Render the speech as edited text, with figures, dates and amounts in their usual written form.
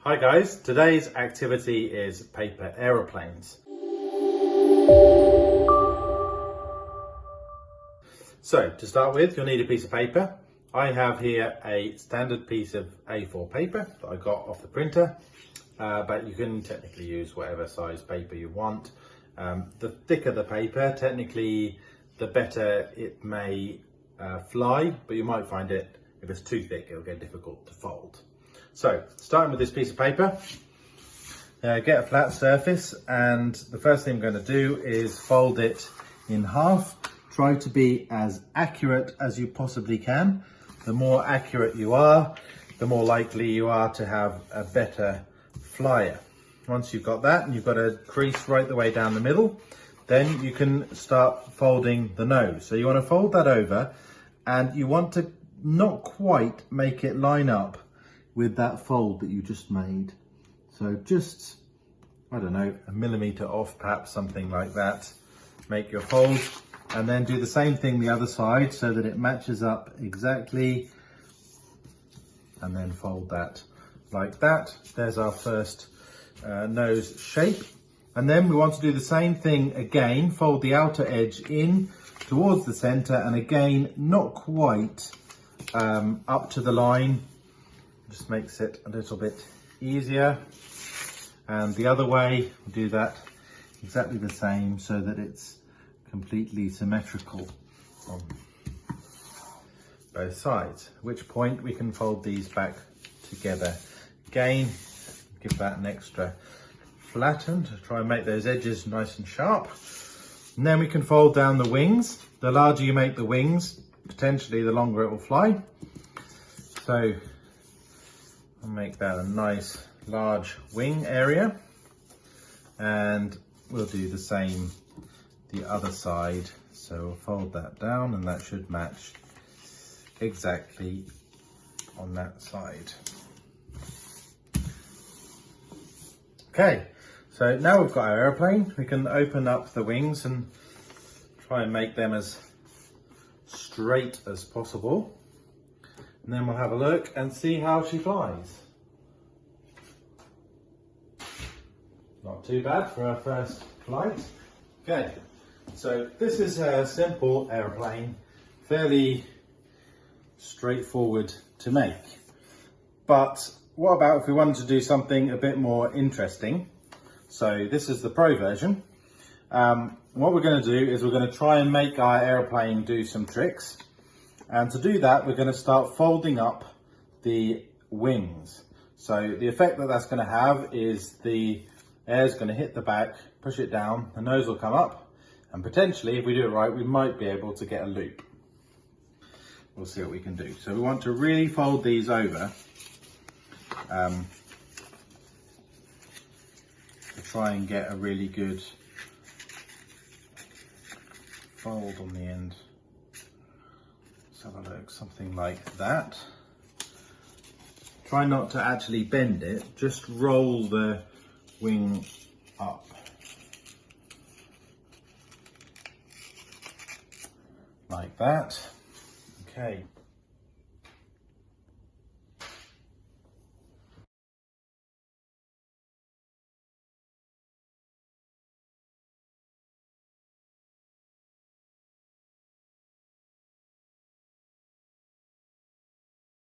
Hi guys, today's activity is paper aeroplanes. So to start with, you'll need a piece of paper. I have here a standard piece of A4 paper that I got off the printer, but you can technically use whatever size paper you want. The thicker the paper, technically the better it may fly, but you might find it, if it's too thick, it'll get difficult to fold. So, starting with this piece of paper, get a flat surface, and the first thing I'm going to do is fold it in half. Try to be as accurate as you possibly can. The more accurate you are, the more likely you are to have a better flyer. Once you've got that, and you've got a crease right the way down the middle, then you can start folding the nose. So you want to fold that over, and you want to not quite make it line up with that fold that you just made. So just, I don't know, a millimetre off, perhaps something like that. Make your fold, and then do the same thing the other side so that it matches up exactly, and then fold that like that. There's our first nose shape. And then we want to do the same thing again, fold the outer edge in towards the center, and again, not quite up to the line, just makes it a little bit easier. And the other way, do that exactly the same so that it's completely symmetrical on both sides, at which point we can fold these back together. Again, give that an extra flatten to try and make those edges nice and sharp. And then we can fold down the wings. The larger you make the wings, potentially the longer it will fly. So I'll make that a nice large wing area, and we'll do the same the other side. So we'll fold that down, and that should match exactly on that side. Okay, so now we've got our aeroplane, we can open up the wings and try and make them as straight as possible. And then we'll have a look and see how she flies. Not too bad for our first flight. Okay, so this is a simple aeroplane, fairly straightforward to make. But what about if we wanted to do something a bit more interesting? So this is the Pro version. What we're going to do is we're going to try and make our aeroplane do some tricks. And to do that, we're going to start folding up the wings. So the effect that that's going to have is the air is going to hit the back, push it down, the nose will come up, and potentially, if we do it right, we might be able to get a loop. We'll see what we can do. So we want to really fold these over to try and get a really good fold on the end. Let's have a look, something like that. Try not to actually bend it, just roll the wing up. Like that. Okay,